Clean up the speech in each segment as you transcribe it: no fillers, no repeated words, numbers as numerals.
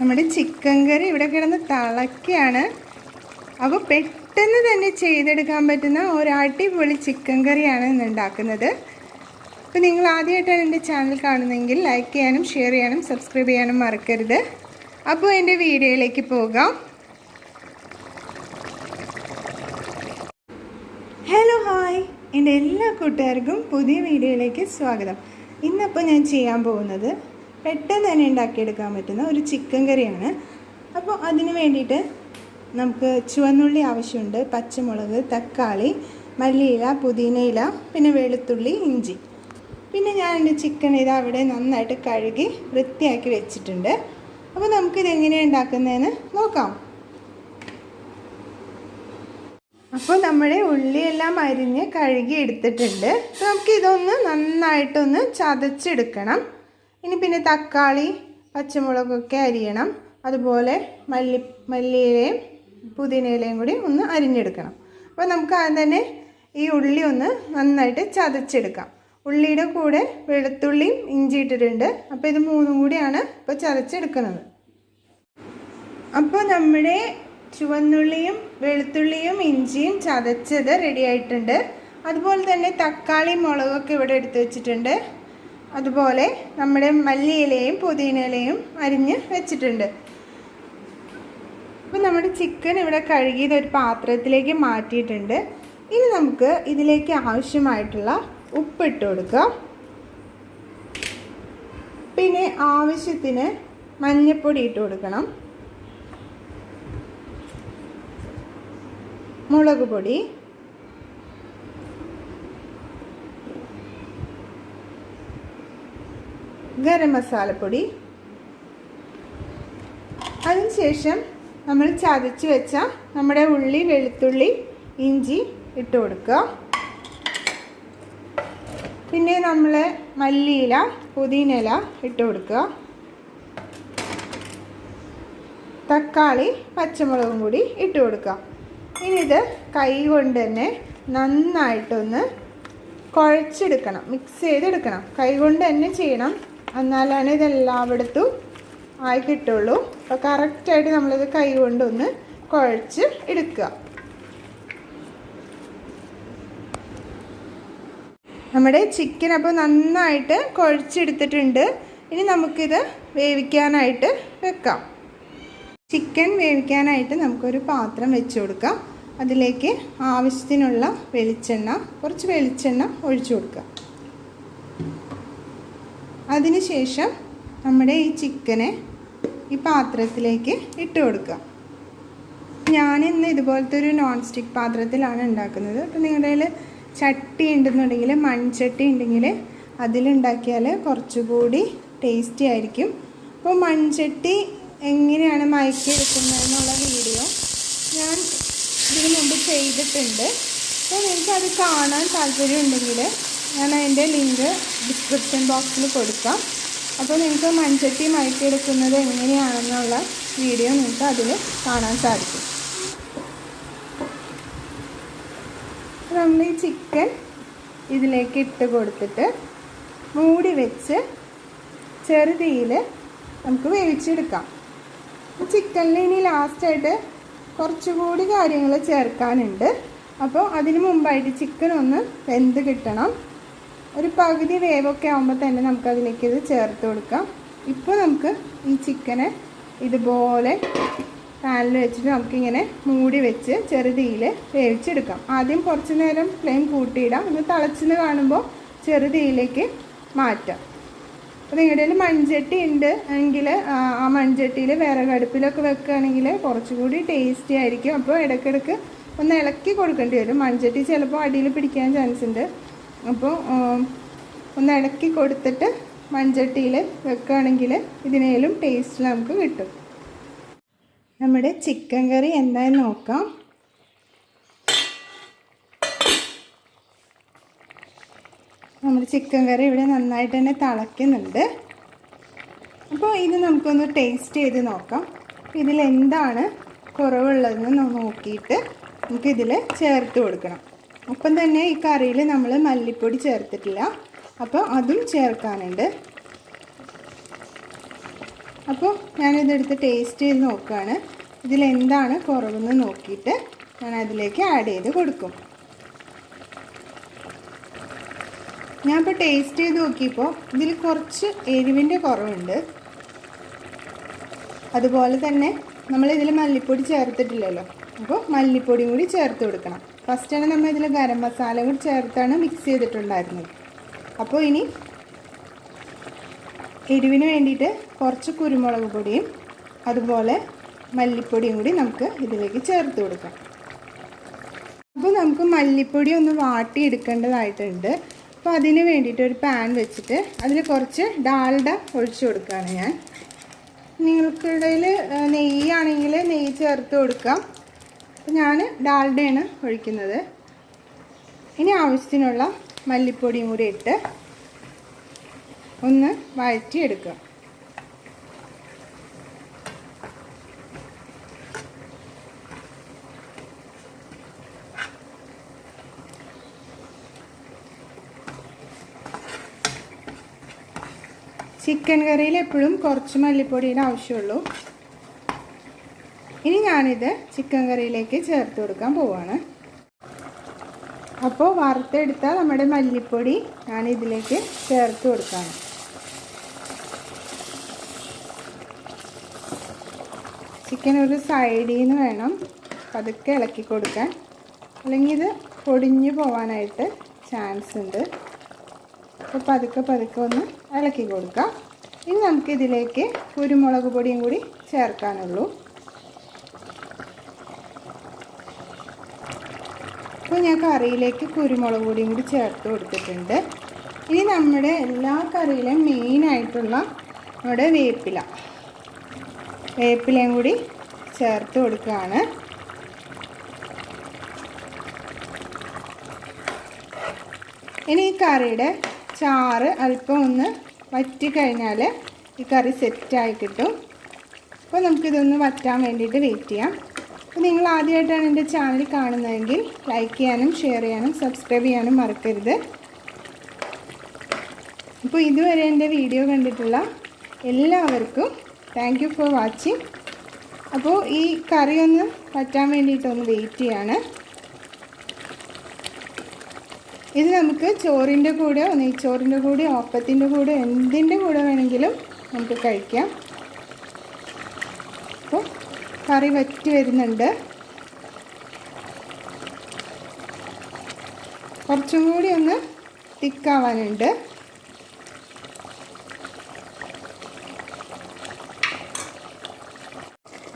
നമ്മുടെ ചിക്കൻ കറി ഇവിടെ കിടന്ന് തിളയ്ക്കുകയാണ്. അപ്പോൾ പെട്ടെന്ന് തന്നെ ചെയ്തെടുക്കാൻ പറ്റുന്ന ഒരു അടിപൊളി ചിക്കൻ കറിയാണ് ഇന്ന് ഉണ്ടാക്കുന്നത്. അപ്പോൾ നിങ്ങൾ ആദ്യമായിട്ടാണ് എൻ്റെ ചാനൽ കാണുന്നതെങ്കിൽ ലൈക്ക് ചെയ്യാനും ഷെയർ ചെയ്യാനും സബ്സ്ക്രൈബ് ചെയ്യാനും മറക്കരുത്. അപ്പോൾ എൻ്റെ വീഡിയോയിലേക്ക് പോകാം. ഹലോ ഹായ്, എൻ്റെ എല്ലാ കൂട്ടുകാർക്കും പുതിയ വീഡിയോയിലേക്ക് സ്വാഗതം. ഇന്നപ്പോൾ ഞാൻ ചെയ്യാൻ പോകുന്നത് പെട്ടെന്ന് തന്നെ ഉണ്ടാക്കിയെടുക്കാൻ പറ്റുന്ന ഒരു ചിക്കൻ കറിയാണ്. അപ്പോൾ അതിന് വേണ്ടിയിട്ട് നമുക്ക് ചുവന്നുള്ളി ആവശ്യമുണ്ട്, പച്ചമുളക്, തക്കാളി, മല്ലിയില, പുതിനയില, പിന്നെ വെളുത്തുള്ളി, ഇഞ്ചി. പിന്നെ ഞാൻ എൻ്റെ ചിക്കൻ അവിടെ നന്നായിട്ട് കഴുകി വൃത്തിയാക്കി വെച്ചിട്ടുണ്ട്. അപ്പോൾ നമുക്കിത് എങ്ങനെയാണ് ഉണ്ടാക്കുന്നതെന്ന് നോക്കാം. അപ്പോൾ നമ്മുടെ ഉള്ളിയെല്ലാം അരിഞ്ഞ് കഴുകി എടുത്തിട്ടുണ്ട്. അപ്പോൾ നമുക്കിതൊന്ന് നന്നായിട്ടൊന്ന് ചതച്ചെടുക്കണം. ഇനി പിന്നെ തക്കാളി, പച്ചമുളകൊക്കെ അരിയണം. അതുപോലെ മല്ലിയിലയും പുതിനയിലയും കൂടി ഒന്ന് അരിഞ്ഞെടുക്കണം. അപ്പോൾ നമുക്ക് ആദ്യം തന്നെ ഈ ഉള്ളി ഒന്ന് നന്നായിട്ട് ചതച്ചെടുക്കാം. ഉള്ളിയുടെ കൂടെ വെളുത്തുള്ളിയും ഇഞ്ചി ഇട്ടിട്ടുണ്ട്. അപ്പോൾ ഇത് മൂന്നും കൂടിയാണ് ഇപ്പോൾ ചതച്ചെടുക്കുന്നത്. അപ്പോൾ നമ്മുടെ ചുവന്നുള്ളിയും വെളുത്തുള്ളിയും ഇഞ്ചിയും ചതച്ചത് റെഡി ആയിട്ടുണ്ട്. അതുപോലെ തന്നെ തക്കാളി, മുളകൊക്കെ ഇവിടെ എടുത്ത് വെച്ചിട്ടുണ്ട്. അതുപോലെ നമ്മുടെ മല്ലിയിലയും പുതിനയിലയും അരിഞ്ഞ് വെച്ചിട്ടുണ്ട്. അപ്പോൾ നമ്മുടെ ചിക്കൻ ഇവിടെ കഴുകിയത് ഒരു പാത്രത്തിലേക്ക് മാറ്റിയിട്ടുണ്ട്. ഇനി നമുക്ക് ഇതിലേക്ക് ആവശ്യമായിട്ടുള്ള ഉപ്പിട്ട് കൊടുക്കാം. പിന്നെ ആവശ്യത്തിന് മഞ്ഞൾപ്പൊടി ഇട്ട് കൊടുക്കണം, മുളക് പൊടി, ഗരം മസാലപ്പൊടി. അതിനുശേഷം നമ്മൾ ചതച്ച് വെച്ച നമ്മുടെ ഉള്ളി, വെളുത്തുള്ളി, ഇഞ്ചി ഇട്ട് കൊടുക്കുക. പിന്നെ നമ്മൾ മല്ലിയില, പുതിനയില ഇട്ട് കൊടുക്കുക. തക്കാളി, പച്ചമുളകും കൂടി ഇട്ട് കൊടുക്കുക. ഇനി ഇത് കൈ കൊണ്ട് തന്നെ നന്നായിട്ടൊന്ന് കുഴച്ചെടുക്കണം, മിക്സ് ചെയ്തെടുക്കണം. കൈ കൊണ്ട് തന്നെ ചെയ്യണം, എന്നാലാണ് ഇതെല്ലായിടത്തും ആയി കിട്ടുള്ളൂ. അപ്പോൾ കറക്റ്റായിട്ട് നമ്മളിത് കൈ കൊണ്ടൊന്ന് കുഴച്ച് എടുക്കുക. നമ്മുടെ ചിക്കൻ അപ്പോൾ നന്നായിട്ട് കുഴച്ചെടുത്തിട്ടുണ്ട്. ഇനി നമുക്കിത് വേവിക്കാനായിട്ട് വെക്കാം. ചിക്കൻ വേവിക്കാനായിട്ട് നമുക്കൊരു പാത്രം വെച്ച് കൊടുക്കാം. അതിലേക്ക് ആവശ്യത്തിനുള്ള കുറച്ച് വെളിച്ചെണ്ണ ഒഴിച്ചു കൊടുക്കുക. അതിനുശേഷം നമ്മുടെ ഈ ചിക്കനെ ഈ പാത്രത്തിലേക്ക് ഇട്ട് കൊടുക്കുക. ഞാനിന്ന് ഇതുപോലത്തെ ഒരു നോൺ സ്റ്റിക്ക് പാത്രത്തിലാണ് ഉണ്ടാക്കുന്നത്. അപ്പോൾ നിങ്ങളുടെ കയ്യിൽ ചട്ടി ഉണ്ടെന്നുണ്ടെങ്കിൽ, മൺചട്ടി ഉണ്ടെങ്കിൽ അതിലുണ്ടാക്കിയാൽ കുറച്ചുകൂടി ടേസ്റ്റി ആയിരിക്കും. അപ്പോൾ മൺചട്ടി എങ്ങനെയാണ് മയക്കിയെടുക്കുന്നതെന്നുള്ള വീഡിയോ ഞാൻ ഇതിനു മുമ്പ് ചെയ്തിട്ടുണ്ട്. അപ്പോൾ നിങ്ങൾക്കത് കാണാൻ താല്പര്യമുണ്ടെങ്കിൽ ഞാൻ അതിൻ്റെ ലിങ്ക് ഡിസ്ക്രിപ്ഷൻ ബോക്സിൽ കൊടുക്കാം. അപ്പോൾ നിങ്ങൾക്ക് മൺചട്ടി മയക്കിയെടുക്കുന്നത് എങ്ങനെയാണെന്നുള്ള വീഡിയോ നിങ്ങൾക്ക് അതിൽ കാണാൻ സാധിക്കും. നമ്മൾ ഈ ചിക്കൻ ഇതിലേക്ക് ഇട്ട് കൊടുത്തിട്ട് മൂടി വെച്ച് ചെറുതീയിൽ നമുക്ക് വേവിച്ചെടുക്കാം. ചിക്കനിൽ ഇനി ലാസ്റ്റായിട്ട് കുറച്ചുകൂടി കാര്യങ്ങൾ ചേർക്കാനുണ്ട്. അപ്പോൾ അതിന് മുമ്പായിട്ട് ചിക്കൻ ഒന്ന് വെന്ത് കിട്ടണം. ഒരു പകുതി വേവൊക്കെ ആകുമ്പോൾ തന്നെ നമുക്കതിലേക്ക് ഇത് ചേർത്ത് കൊടുക്കാം. ഇപ്പോൾ നമുക്ക് ഈ ചിക്കനെ ഇതുപോലെ പാനിൽ വെച്ചിട്ട് നമുക്കിങ്ങനെ മൂടി വെച്ച് ചെറുതീയിൽ വേവിച്ചെടുക്കാം. ആദ്യം കുറച്ച് നേരം ഫ്ലെയിം കൂട്ടിയിടാം. ഒന്ന് തിളച്ചെന്ന് കാണുമ്പോൾ ചെറുതീയിലേക്ക് മാറ്റാം. അപ്പോൾ നിങ്ങളുടെ കയ്യിൽ മൺചട്ടി ഉണ്ട് എങ്കിൽ ആ മൺചട്ടിയിൽ വിറകടുപ്പിലൊക്കെ വെക്കുകയാണെങ്കിൽ കുറച്ചുകൂടി ടേസ്റ്റി ആയിരിക്കും. അപ്പോൾ ഇടയ്ക്കിടയ്ക്ക് ഒന്ന് ഇളക്കി കൊടുക്കേണ്ടി വരും. മൺചട്ടി ചിലപ്പോൾ അടിയിൽ പിടിക്കാൻ ചാൻസ് ഉണ്ട്. അപ്പോൾ ഒന്ന് ഇളക്കി കൊടുത്തിട്ട് മൺചട്ടിയിൽ വെക്കുകയാണെങ്കിൽ ഇതിനേലും ടേസ്റ്റ് നമുക്ക് കിട്ടും. നമ്മുടെ ചിക്കൻ കറി എന്തായാലും നോക്കാം. നമ്മുടെ ചിക്കൻ കറി ഇവിടെ നന്നായിട്ട് തന്നെ തിളയ്ക്കുന്നുണ്ട്. അപ്പോൾ ഇത് നമുക്കൊന്ന് ടേസ്റ്റ് ചെയ്ത് നോക്കാം. ഇതിലെന്താണ് കുറവുള്ളതെന്ന് നോക്കിയിട്ട് നമുക്കിതിൽ ചേർത്ത് കൊടുക്കണം. ഒപ്പം തന്നെ ഈ കറിയിൽ നമ്മൾ മല്ലിപ്പൊടി ചേർത്തിട്ടില്ല, അപ്പോൾ അതും ചേർക്കാനുണ്ട്. അപ്പോൾ ഞാനിതെടുത്ത് ടേസ്റ്റ് ചെയ്ത് നോക്കുകയാണ്. ഇതിലെന്താണ് കുറവെന്ന് നോക്കിയിട്ട് ഞാൻ അതിലേക്ക് ആഡ് ചെയ്ത് കൊടുക്കും. ഞാൻ ഇപ്പോൾ ടേസ്റ്റ് ചെയ്ത് നോക്കിയപ്പോൾ ഇതിൽ കുറച്ച് എരിവിൻ്റെ കുറവുണ്ട്. അതുപോലെ തന്നെ നമ്മളിതിൽ മല്ലിപ്പൊടി ചേർത്തിട്ടില്ലല്ലോ, അപ്പോൾ മല്ലിപ്പൊടിയും കൂടി ചേർത്ത് കൊടുക്കണം. ഫസ്റ്റാണ് നമ്മൾ ഇതിൽ ഗരം മസാല കൂടി ചേർത്താണ് മിക്സ് ചെയ്തിട്ടുണ്ടായിരുന്നത്. അപ്പോൾ ഇനി എരിവിന് വേണ്ടിയിട്ട് കുറച്ച് കുരുമുളക് പൊടിയും അതുപോലെ മല്ലിപ്പൊടിയും കൂടി നമുക്ക് ഇതിലേക്ക് ചേർത്ത് കൊടുക്കാം. അപ്പോൾ നമുക്ക് മല്ലിപ്പൊടി ഒന്ന് വാട്ടിയെടുക്കേണ്ടതായിട്ടുണ്ട്. അപ്പോൾ അതിന് വേണ്ടിയിട്ട് ഒരു പാൻ വെച്ചിട്ട് അതിൽ കുറച്ച് ഡാൽഡ ഒഴിച്ചു കൊടുക്കുകയാണ് ഞാൻ. നിങ്ങൾക്കിടയിൽ നെയ്യാണെങ്കിൽ നെയ്യ് ചേർത്ത് കൊടുക്കാം. അപ്പോൾ ഞാൻ ഡാൽഡയാണ് ഒഴിക്കുന്നത്. ഇനി ആവശ്യത്തിനുള്ള മല്ലിപ്പൊടിയും കൂടി ഇട്ട് ഒന്ന് വഴറ്റിയെടുക്കുക. ചിക്കൻ കറിയിൽ എപ്പോഴും കുറച്ച് മല്ലിപ്പൊടിയുടെ ആവശ്യമുള്ളൂ. ഇനി ഞാനിത് ചിക്കൻ കറിയിലേക്ക് ചേർത്ത് കൊടുക്കാൻ പോവാണ്. അപ്പോൾ വറുത്തെടുത്ത നമ്മുടെ മല്ലിപ്പൊടി ഞാനിതിലേക്ക് ചേർത്ത് കൊടുക്കുകയാണ്. ചിക്കൻ ഒരു സൈഡിൽ നിന്ന് വേണം പതുക്കെ ഇളക്കി കൊടുക്കാൻ, അല്ലെങ്കിൽ ഇത് പൊടിഞ്ഞു പോകാനായിട്ട് ചാൻസ് ഉണ്ട്. അപ്പോൾ പതുക്കെ ഒന്ന് ഇളക്കി കൊടുക്കാം. ഇനി നമുക്കിതിലേക്ക് കുരുമുളക് പൊടിയും കൂടി ചേർക്കാനുള്ളൂ. അപ്പോൾ ഞാൻ കറിയിലേക്ക് കുരുമുളക് പൊടിയും കൂടി ചേർത്ത് കൊടുത്തിട്ടുണ്ട്. ഇനി നമ്മുടെ എല്ലാ കറിയിലും മെയിനായിട്ടുള്ള നമ്മുടെ വേപ്പിലയും കൂടി ചേർത്ത് കൊടുക്കുകയാണ്. ഇനി ഈ കറിയുടെ ചാറ് അല്പം ഒന്ന് വറ്റിക്കഴിഞ്ഞാൽ ഈ കറി സെറ്റായി കിട്ടും. അപ്പോൾ നമുക്കിതൊന്ന് വറ്റാൻ വേണ്ടിയിട്ട് വെയിറ്റ് ചെയ്യാം. അപ്പോൾ നിങ്ങൾ ആദ്യമായിട്ടാണ് എൻ്റെ ചാനൽ കാണുന്നതെങ്കിൽ ലൈക്ക് ചെയ്യാനും ഷെയർ ചെയ്യാനും സബ്സ്ക്രൈബ് ചെയ്യാനും മറക്കരുത്. അപ്പോൾ ഇതുവരെ എൻ്റെ വീഡിയോ കണ്ടിട്ടുള്ള എല്ലാവർക്കും താങ്ക് യു ഫോർ വാച്ചിങ്. അപ്പോൾ ഈ കറി ഒന്ന് വറ്റാൻ വേണ്ടിയിട്ടൊന്ന് വെയിറ്റ് ചെയ്യാണ്. ഇത് നമുക്ക് ചോറിൻ്റെ കൂടെയോ നെയ്ച്ചോറിൻ്റെ കൂടെയോ അപ്പത്തിൻ്റെ കൂടെയോ എന്തിൻ്റെ കൂടെ വേണമെങ്കിലും നമുക്ക് കഴിക്കാം. അപ്പോൾ കറി വറ്റി വരുന്നുണ്ട്. കുറച്ചും കൂടി ഒന്ന് തിക്കാവാനുണ്ട്.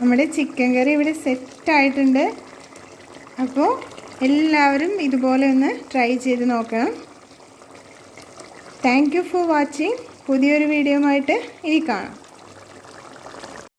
നമ്മുടെ ചിക്കൻ കറി ഇവിടെ സെറ്റായിട്ടുണ്ട്. അപ്പോൾ എല്ലാവരും ഇതുപോലെ ഒന്ന് ട്രൈ ചെയ്ത് നോക്കണം. Thank you for watching. പുതിയൊരു വീഡിയോയുമായിട്ട് ഇനി കാണാം.